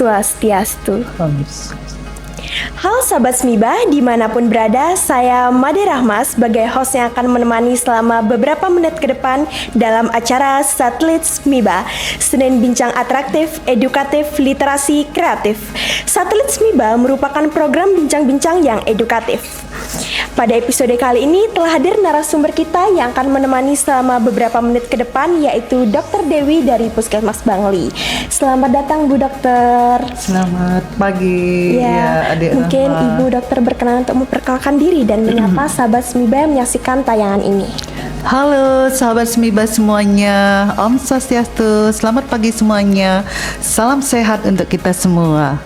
Swastiastu. Halo Sahabat Smibah, dimanapun berada, saya Made Rahma sebagai host yang akan menemani selama beberapa menit ke depan dalam acara Satelit Smibah, Senin Bincang Atraktif, Edukatif, Literasi, Kreatif. Satelit Smibah merupakan program bincang-bincang yang edukatif. Pada episode kali ini telah hadir narasumber kita yang akan menemani selama beberapa menit ke depan, yaitu Dr. Dewi dari Puskesmas Bangli. Selamat datang Bu Dokter. Selamat pagi ya, Adik mungkin Rahma. Ibu Dokter berkenan untuk memperkenalkan diri dan menyapa sahabat Smibah yang menyaksikan tayangan ini. Halo sahabat Smibah semuanya, Om Swastiastu, selamat pagi semuanya. Salam sehat untuk kita semua.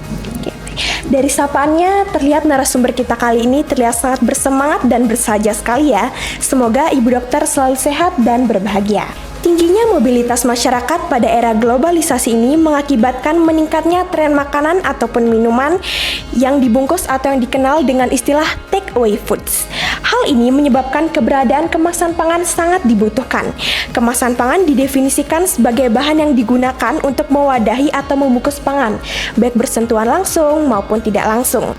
Dari sapaannya terlihat narasumber kita kali ini terlihat sangat bersemangat dan bersahaja sekali ya. Semoga Ibu Dokter selalu sehat dan berbahagia. Tingginya mobilitas masyarakat pada era globalisasi ini mengakibatkan meningkatnya tren makanan ataupun minuman yang dibungkus atau yang dikenal dengan istilah take away foods. Hal ini menyebabkan keberadaan kemasan pangan sangat dibutuhkan. Kemasan pangan didefinisikan sebagai bahan yang digunakan untuk mewadahi atau membungkus pangan, baik bersentuhan langsung maupun tidak langsung.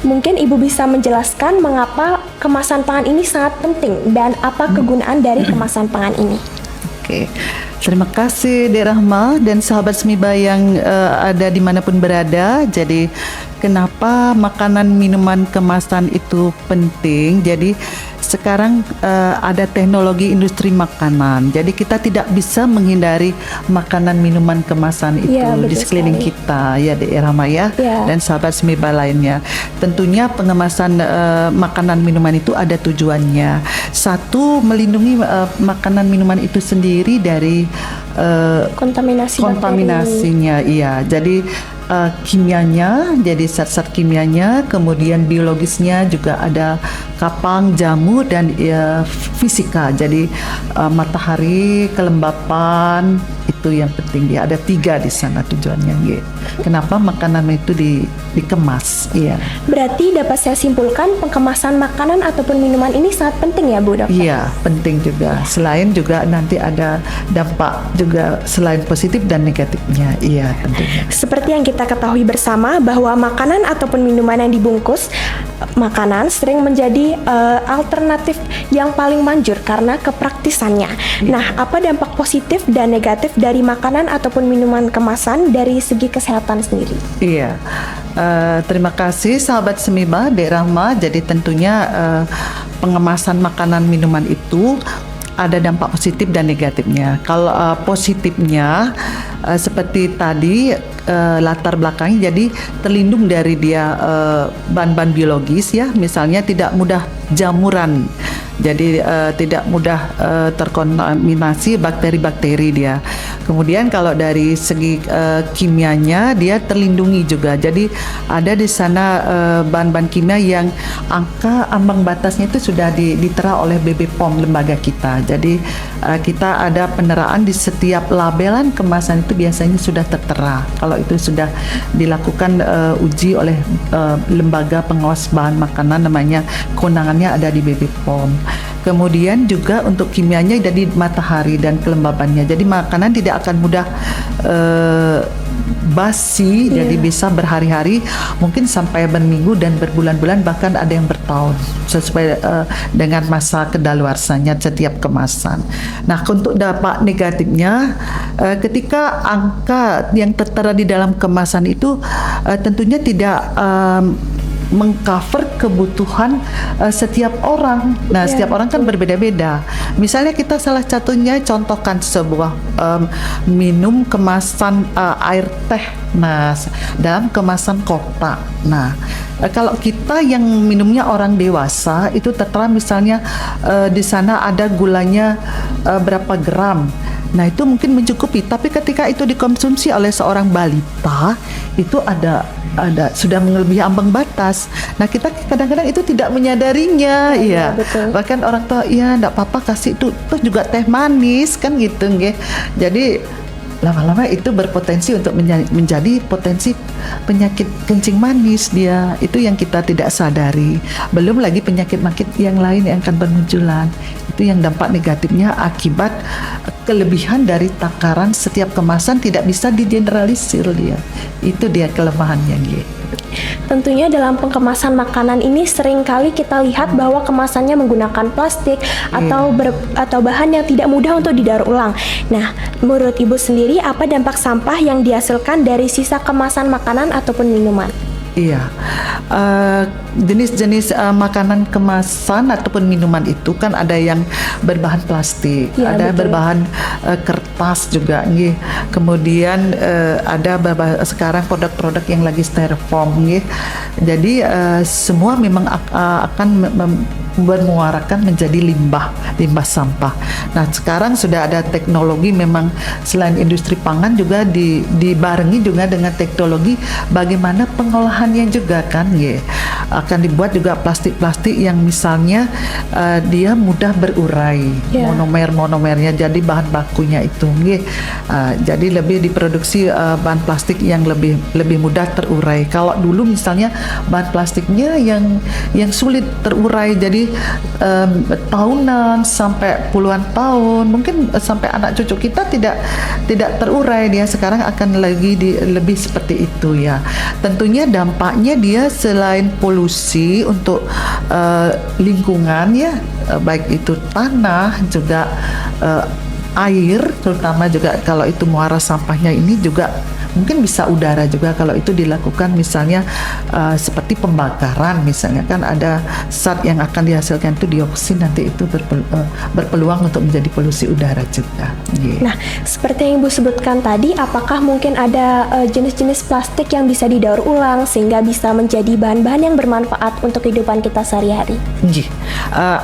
Mungkin Ibu bisa menjelaskan mengapa kemasan pangan ini sangat penting dan apa kegunaan dari kemasan pangan ini? Oke, terima kasih Dek Rahma dan sahabat Smibah yang ada dimanapun berada. Jadi kenapa makanan minuman kemasan itu penting? Jadi sekarang ada teknologi industri makanan. Jadi kita tidak bisa menghindari makanan minuman kemasan itu di sekeliling kita ya Dek Rahma ya, dan sahabat Smibah lainnya. Tentunya pengemasan makanan minuman itu ada tujuannya. Satu, melindungi makanan minuman itu sendiri dari kontaminasinya, iya. Jadi kimianya, jadi zat-zat kimianya, kemudian biologisnya juga ada kapang, jamu, dan fisika. Jadi matahari, kelembapan, itu yang penting ya. Ada 3 di sana tujuannya. Ya. Kenapa makanan itu dikemas? Iya. Berarti dapat saya simpulkan pengemasan makanan ataupun minuman ini sangat penting ya Bu Dokter? Iya, penting juga. Selain juga nanti ada dampak juga selain positif dan negatifnya. Iya, tentunya. Seperti yang kita ketahui bersama bahwa makanan ataupun minuman yang dibungkus makanan sering menjadi alternatif yang paling manjur karena kepraktisannya. Nah, apa dampak positif dan negatif dari makanan ataupun minuman kemasan dari segi kesehatan sendiri? Iya, terima kasih sahabat Smibah, Dek Rahma. Jadi tentunya pengemasan makanan minuman itu ada dampak positif dan negatifnya. Kalau positifnya seperti tadi latar belakangnya, jadi terlindung dari dia bahan-bahan biologis ya, misalnya tidak mudah jamuran. Jadi tidak mudah terkontaminasi bakteri-bakteri dia. Kemudian kalau dari segi kimianya dia terlindungi juga. Jadi ada di sana bahan-bahan kimia yang angka ambang batasnya itu sudah ditera oleh BB POM lembaga kita. Jadi kita ada peneraan di setiap labelan kemasan itu biasanya sudah tertera. Kalau itu sudah dilakukan uji oleh lembaga pengawas bahan makanan, namanya kewenangannya ada di BB POM. Kemudian juga untuk kimianya dari matahari dan kelembabannya. Jadi makanan tidak akan mudah basi, jadi bisa berhari-hari, mungkin sampai berminggu dan berbulan-bulan, bahkan ada yang bertahun sesuai dengan masa kedaluarsanya setiap kemasan. Nah, untuk dampak negatifnya, ketika angka yang tertera di dalam kemasan itu tentunya tidak mengcover kebutuhan setiap orang. Nah, setiap orang kan berbeda-beda. Misalnya kita salah satunya contohkan sebuah minum kemasan air teh, nah dalam kemasan kotak. Nah, kalau kita yang minumnya orang dewasa itu tertera misalnya di sana ada gulanya berapa gram. Nah, itu mungkin mencukupi, tapi ketika itu dikonsumsi oleh seorang balita itu ada sudah melebihi ambang batas. Nah, kita kadang-kadang itu tidak menyadarinya, ya. Bahkan orang tua, ya enggak apa-apa kasih itu, terus juga teh manis kan gitu, nggih. Jadi lama-lama itu berpotensi untuk menjadi potensi penyakit kencing manis dia. Itu yang kita tidak sadari. Belum lagi penyakit-penyakit yang lain yang akan bermunculan. Itu yang dampak negatifnya akibat kelebihan dari takaran setiap kemasan tidak bisa digeneralisir dia. Itu dia kelemahannya gitu. Tentunya dalam pengemasan makanan ini sering kali kita lihat bahwa kemasannya menggunakan plastik atau bahan yang tidak mudah untuk didaur ulang. Nah, menurut Ibu sendiri apa dampak sampah yang dihasilkan dari sisa kemasan makanan ataupun minuman? Iya, jenis-jenis makanan kemasan ataupun minuman itu kan ada yang berbahan plastik, Ya, ada betul. berbahan kertas juga, nggih. Kemudian ada sekarang produk-produk yang lagi styrofoam, nggih. Jadi semua memang akan bermuarakan menjadi limbah sampah. Nah, sekarang sudah ada teknologi memang selain industri pangan juga dibarengi juga dengan teknologi bagaimana pengolahannya juga kan, ya. Akan dibuat juga plastik-plastik yang misalnya dia mudah berurai, Ya. monomernya jadi bahan bakunya itu, ya. Jadi lebih diproduksi bahan plastik yang lebih mudah terurai. Kalau dulu misalnya bahan plastiknya yang sulit terurai, jadi tahunan sampai puluhan tahun, mungkin sampai anak cucu kita tidak terurai dia. Sekarang akan lebih seperti itu ya. Tentunya dampaknya dia selain polusi untuk lingkungan ya, baik itu tanah juga air, terutama juga kalau itu muara sampahnya ini juga mungkin bisa udara juga kalau itu dilakukan misalnya seperti pembakaran misalnya, kan ada zat yang akan dihasilkan itu dioksin, nanti itu berpeluang untuk menjadi polusi udara juga. Yeah. Nah, seperti yang Ibu sebutkan tadi, apakah mungkin ada jenis-jenis plastik yang bisa didaur ulang sehingga bisa menjadi bahan-bahan yang bermanfaat untuk kehidupan kita sehari-hari?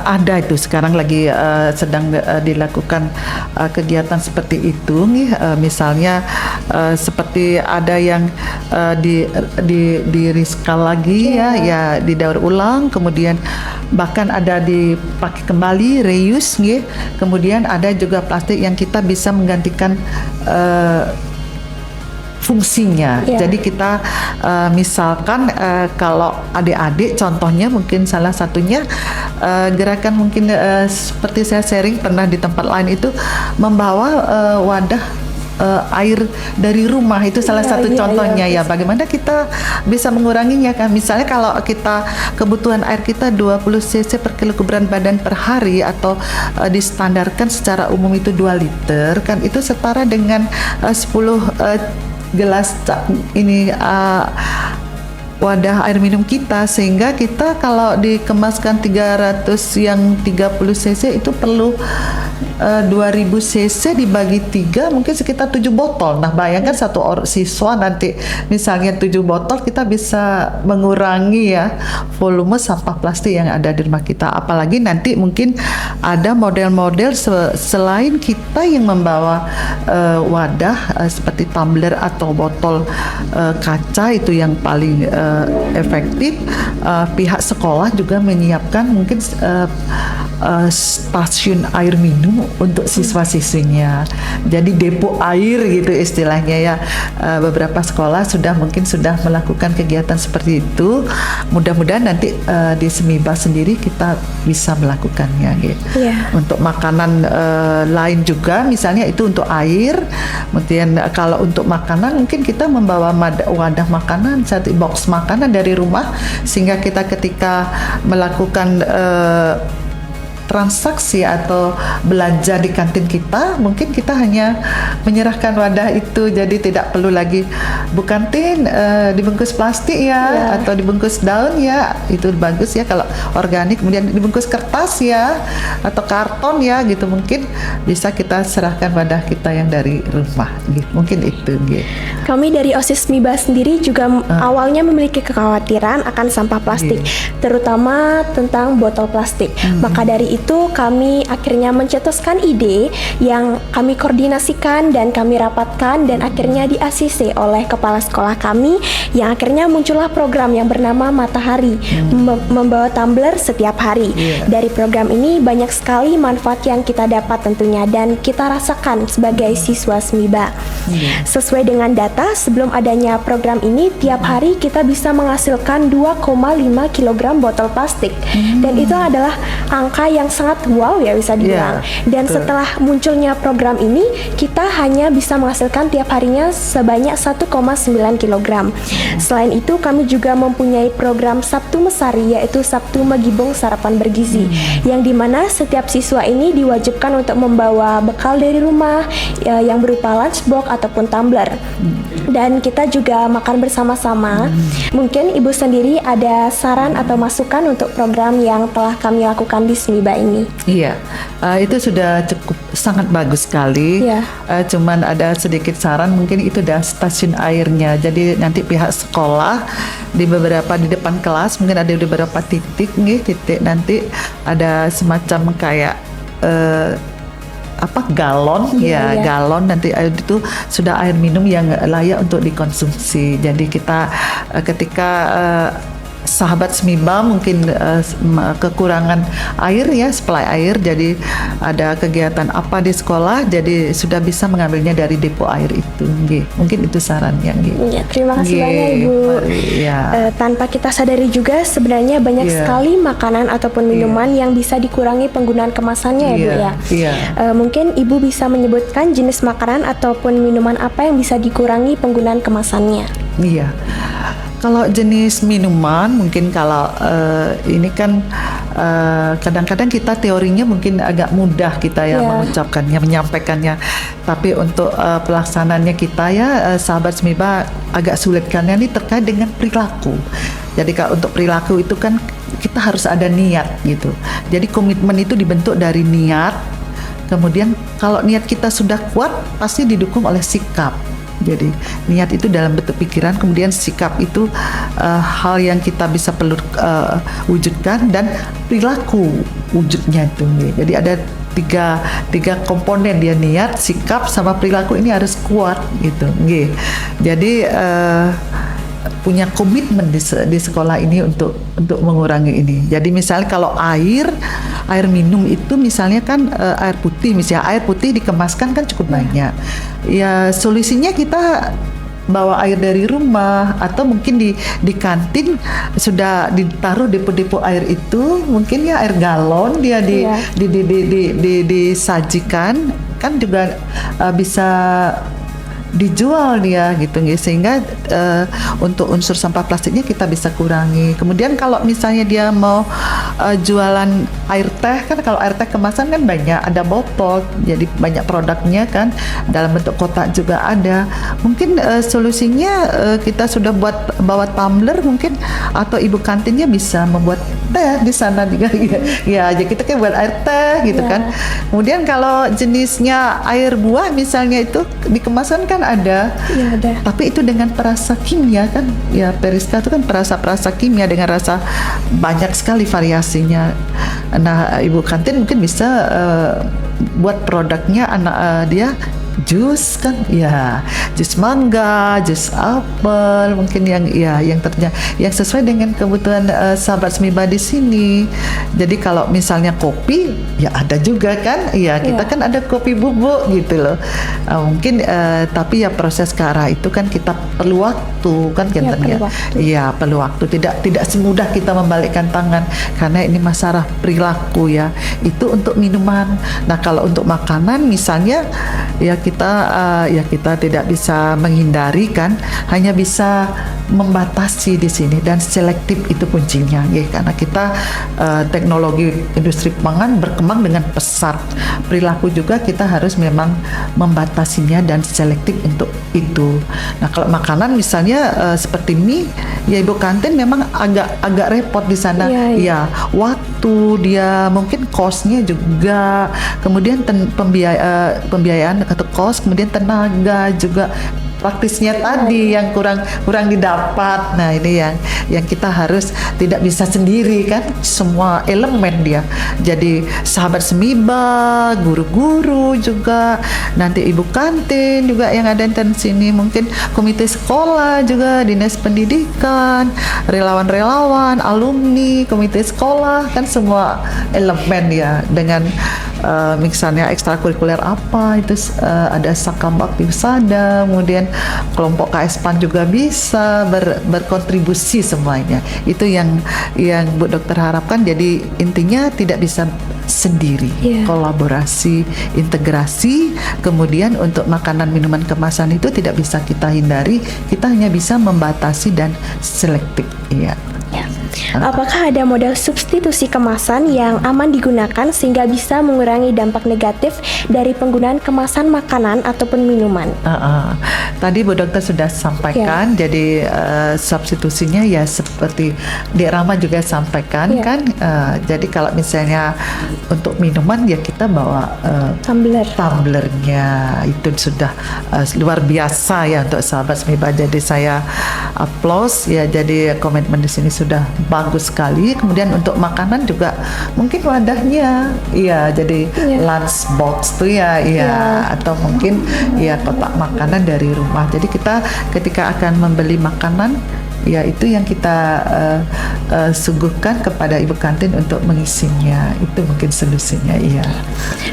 Ada itu sekarang lagi sedang dilakukan kegiatan seperti itu nih, misalnya seperti ada yang di recycle lagi ya didaur ulang, kemudian bahkan ada dipakai kembali, reuse nih. Kemudian ada juga plastik yang kita bisa menggantikan fungsinya. Jadi kita misalkan kalau adik-adik contohnya mungkin salah satunya gerakan mungkin seperti saya sharing pernah di tempat lain itu membawa wadah air dari rumah, itu salah satu contohnya ya. Bagaimana kita bisa menguranginya kan, misalnya kalau kita kebutuhan air kita 20 cc per kilo berat badan per hari atau distandarkan secara umum itu 2 liter kan, itu setara dengan 10 gelas ini wadah air minum kita, sehingga kita kalau dikemaskan 300 yang 30 cc itu perlu 2000 cc dibagi 3 mungkin sekitar 7 botol. Nah, bayangkan satu siswa nanti misalnya 7 botol, kita bisa mengurangi ya volume sampah plastik yang ada di rumah kita. Apalagi nanti mungkin ada model-model selain kita yang membawa wadah seperti tumbler atau botol kaca, itu yang paling efektif. Pihak sekolah juga menyiapkan mungkin stasiun air minum untuk siswa-siswinya. Jadi depo air gitu istilahnya ya. Beberapa sekolah sudah melakukan kegiatan seperti itu. Mudah-mudahan nanti di Semiba sendiri kita bisa melakukannya gitu. Untuk makanan lain juga, misalnya itu untuk air. Kemudian kalau untuk makanan mungkin kita membawa wadah makanan, satu box makanan dari rumah, sehingga kita ketika melakukan transaksi atau belanja di kantin kita, mungkin kita hanya menyerahkan wadah itu, jadi tidak perlu lagi Bu kantin dibungkus plastik ya, atau dibungkus daun ya, itu bagus ya kalau organik, kemudian dibungkus kertas ya atau karton ya gitu, mungkin bisa kita serahkan wadah kita yang dari rumah gitu. Mungkin itu gitu. Kami dari OSIS MIBA sendiri juga awalnya memiliki kekhawatiran akan sampah plastik, terutama tentang botol plastik. Maka dari dari itu kami akhirnya mencetuskan ide yang kami koordinasikan dan kami rapatkan dan akhirnya di-ACC oleh kepala sekolah kami, yang akhirnya muncullah program yang bernama Matahari, membawa tumbler setiap hari. Dari program ini banyak sekali manfaat yang kita dapat tentunya dan kita rasakan sebagai siswa SMIBA. Sesuai dengan data, sebelum adanya program ini tiap hari kita bisa menghasilkan 2,5 kg botol plastik, dan itu adalah angka yang sangat wow ya bisa dibilang. Dan setelah munculnya program ini, kita hanya bisa menghasilkan tiap harinya sebanyak 1,9 kg. Selain itu, kami juga mempunyai program Sabtu Mesari, yaitu Sabtu Magibong Sarapan Bergizi, yang dimana setiap siswa ini diwajibkan untuk membawa bekal dari rumah yang berupa lunchbox ataupun tumbler. Dan kita juga makan bersama-sama. Mungkin Ibu sendiri ada saran atau masukan untuk program yang telah kami lakukan di SMIBA ini? Iya, itu sudah cukup sangat bagus sekali. Cuman ada sedikit saran, mungkin itu dah stasiun airnya. Jadi nanti pihak sekolah di depan kelas mungkin ada beberapa titik nanti ada semacam kayak galon, galon, nanti air itu sudah air minum yang layak untuk dikonsumsi. Jadi kita ketika sahabat SMIBA mungkin kekurangan air ya, supply air, jadi ada kegiatan apa di sekolah, jadi sudah bisa mengambilnya dari depo air itu. Mungkin itu sarannya. Terima kasih banyak Ibu. Tanpa kita sadari juga sebenarnya banyak sekali makanan ataupun minuman yang bisa dikurangi penggunaan kemasannya ya Bu ya. Mungkin Ibu bisa menyebutkan jenis makanan ataupun minuman apa yang bisa dikurangi penggunaan kemasannya? Iya. Kalau jenis minuman, mungkin kalau ini kan kadang-kadang kita teorinya mungkin agak mudah kita mengucapkannya, menyampaikannya. Tapi untuk pelaksanaannya kita sahabat SMIBA agak sulit, karena ini terkait dengan perilaku. Jadi kalau untuk perilaku itu kan kita harus ada niat gitu. Jadi komitmen itu dibentuk dari niat. Kemudian kalau niat kita sudah kuat, pasti didukung oleh sikap. Jadi niat itu dalam bentuk pikiran, kemudian sikap itu hal yang kita bisa perlu wujudkan, dan perilaku wujudnya itu. Jadi ada tiga komponen dia, niat, sikap, sama perilaku ini harus kuat gitu. Jadi punya komitmen di sekolah ini untuk mengurangi ini. Jadi misalnya kalau air minum itu misalnya kan air putih dikemaskan kan cukup banyak. Ya solusinya kita bawa air dari rumah, atau mungkin di kantin sudah ditaruh depo-depo air itu, mungkin ya air galon dia disajikan kan juga bisa dijual dia gitu, sehingga untuk unsur sampah plastiknya kita bisa kurangi. Kemudian kalau misalnya dia mau jualan air teh, kan kalau air teh kemasan kan banyak, ada botol, jadi banyak produknya kan, dalam bentuk kotak juga ada. Mungkin solusinya kita sudah bawa tumbler mungkin, atau ibu kantinnya bisa membuat teh di sana juga. Ya, jadi kita kan buat air teh gitu kan. Kemudian kalau jenisnya air buah misalnya itu dikemasan kan ada. Tapi itu dengan perasa kimia kan. Ya, Periska itu kan perasa kimia dengan rasa banyak sekali variasinya. Nah, ibu kantin mungkin bisa buat produknya dia jus kan, jus mangga, jus apel, mungkin yang sesuai dengan kebutuhan sahabat SMIBA di sini. Jadi kalau misalnya kopi, ya ada juga kan, kita kan ada kopi bubuk gitu loh. Mungkin tapi ya proses ke arah itu kan kita perlu waktu kan, perlu waktu. Tidak semudah kita membalikkan tangan, karena ini masalah perilaku ya. Itu untuk minuman. Nah kalau untuk makanan misalnya kita tidak bisa menghindari kan, hanya bisa membatasi di sini, dan selektif itu kuncinya karena kita teknologi industri pangan berkembang dengan pesat. Perilaku juga kita harus memang membatasinya dan selektif untuk itu. Nah kalau makanan misalnya seperti mie, ya ibu kantin memang agak repot di sana. Waktu dia mungkin cost-nya juga, kemudian pembiayaan atau cost, kemudian tenaga juga praktisnya tadi yang kurang didapat. Nah, ini yang kita harus tidak bisa sendiri kan, semua elemen dia. Jadi sahabat semiba, guru-guru juga, nanti ibu kantin juga yang ada di sini, mungkin komite sekolah juga, dinas pendidikan, relawan-relawan, alumni, komite sekolah, kan semua elemen ya, dengan misalnya ekstrakurikuler apa itu, ada Sakam Bakti Wisada, kemudian kelompok KSPAN juga bisa berkontribusi semuanya. Itu yang Bu Dokter harapkan. Jadi intinya tidak bisa sendiri, kolaborasi, integrasi. Kemudian untuk makanan minuman kemasan itu tidak bisa kita hindari, kita hanya bisa membatasi dan selektif. Iya. Apakah ada model substitusi kemasan yang aman digunakan sehingga bisa mengurangi dampak negatif dari penggunaan kemasan makanan ataupun minuman? Tadi Bu Dokter sudah sampaikan, jadi substitusinya ya seperti Dek Rama juga sampaikan kan. Jadi kalau misalnya untuk minuman ya kita bawa tumblernya, itu sudah luar biasa ya untuk sahabat Semiba. Jadi saya applause ya, jadi komitmen di sini sudah bagus sekali. Kemudian untuk makanan juga mungkin wadahnya jadi lunch box tuh atau mungkin kotak makanan dari rumah. Jadi kita ketika akan membeli makanan itu yang kita suguhkan kepada ibu kantin untuk mengisinya. Itu mungkin solusinya.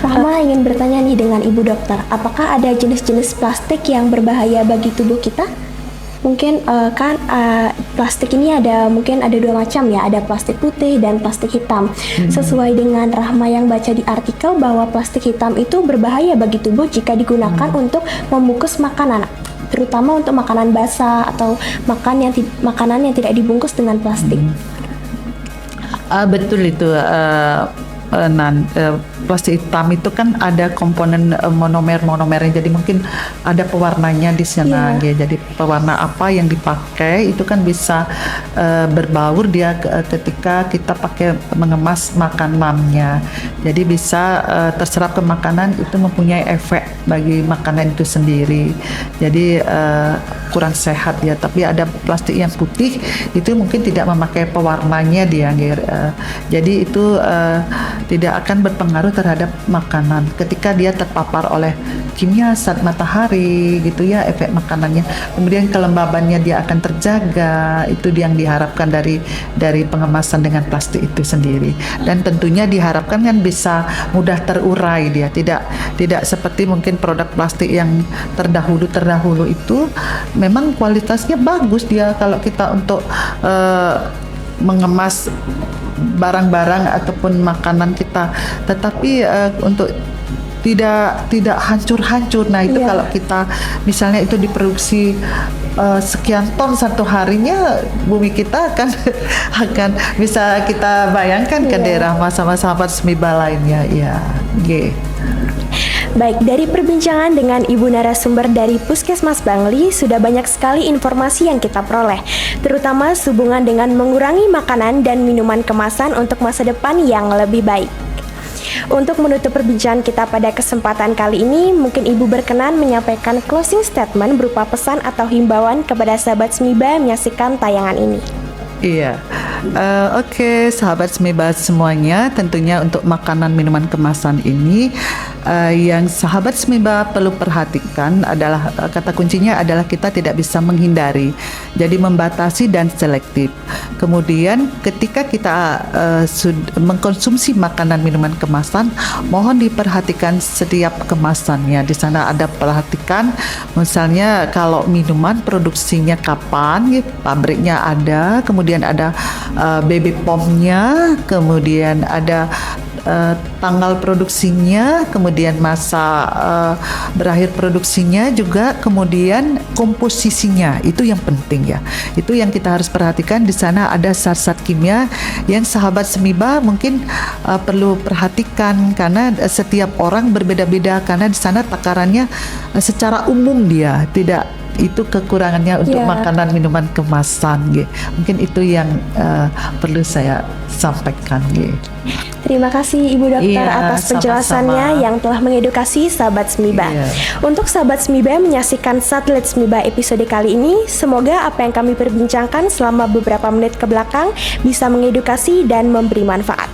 Rahma ingin bertanya nih dengan ibu dokter, apakah ada jenis-jenis plastik yang berbahaya bagi tubuh kita? Mungkin plastik ini mungkin ada dua macam ya, ada plastik putih dan plastik hitam. Sesuai dengan Rahma yang baca di artikel bahwa plastik hitam itu berbahaya bagi tubuh jika digunakan untuk membungkus makanan, terutama untuk makanan basah atau makanan yang tidak dibungkus dengan plastik. Betul itu. Plastik hitam itu kan ada komponen monomernya, jadi mungkin ada pewarnanya di sana. Jadi pewarna apa yang dipakai itu kan bisa berbaur dia ketika kita pakai mengemas makanannya. Jadi bisa terserap ke makanan, itu mempunyai efek bagi makanan itu sendiri. Jadi kurang sehat ya. Tapi ada plastik yang putih itu mungkin tidak memakai pewarnanya dia. Jadi itu tidak akan berpengaruh terhadap makanan ketika dia terpapar oleh kimia zat matahari gitu ya, efek makanannya. Kemudian kelembabannya dia akan terjaga. Itu yang diharapkan dari pengemasan dengan plastik itu sendiri. Dan tentunya diharapkan kan bisa mudah terurai dia, tidak seperti mungkin produk plastik yang terdahulu itu memang kualitasnya bagus dia kalau kita untuk mengemas barang-barang ataupun makanan kita, tetapi untuk tidak hancur-hancur. Nah itu kalau kita misalnya itu diproduksi sekian ton satu harinya, bumi kita akan bisa kita bayangkan ke daerah sama sahabat Semiba lainnya. Baik, dari perbincangan dengan Ibu narasumber dari Puskesmas Bangli, sudah banyak sekali informasi yang kita peroleh, terutama sehubungan dengan mengurangi makanan dan minuman kemasan untuk masa depan yang lebih baik. Untuk menutup perbincangan kita pada kesempatan kali ini, mungkin Ibu berkenan menyampaikan closing statement berupa pesan atau himbauan kepada sahabat Semiba yang menyaksikan tayangan ini. Oke, sahabat Semiba semuanya, tentunya untuk makanan minuman kemasan ini yang sahabat Semiba perlu perhatikan adalah kata kuncinya adalah kita tidak bisa menghindari, jadi membatasi dan selektif. Kemudian ketika kita mengkonsumsi makanan minuman kemasan, mohon diperhatikan setiap kemasannya. Di sana ada perhatikan, misalnya kalau minuman produksinya kapan, pabriknya ada, kemudian ada baby pomnya, kemudian ada tanggal produksinya, kemudian masa berakhir produksinya juga, kemudian komposisinya. Itu yang penting ya. Itu yang kita harus perhatikan. Di sana ada zat-zat kimia yang sahabat Semiba mungkin perlu perhatikan, karena setiap orang berbeda-beda, karena di sana takarannya secara umum dia tidak, itu kekurangannya untuk makanan minuman kemasan. Mungkin itu yang perlu saya sampaikan. Terima kasih Ibu Dokter Iya, atas penjelasannya sama-sama. yang telah mengedukasi sahabat Semiba. Iya. Untuk sahabat Semiba yang menyaksikan Satelit Semiba episode kali ini, semoga apa yang kami perbincangkan selama beberapa menit ke belakang bisa mengedukasi dan memberi manfaat.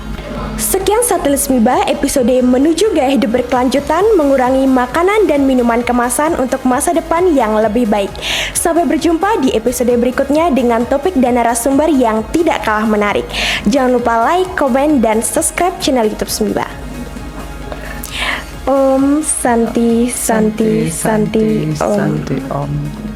Sekian Satelit Semiba episode menuju gaya hidup berkelanjutan, mengurangi makanan dan minuman kemasan untuk masa depan yang lebih baik. Sampai berjumpa di episode berikutnya dengan topik dan narasumber yang tidak kalah menarik. Jangan lupa like, komen, dan subscribe channel YouTube Semiba. Om Santi Santi Santi Om. Santi Om.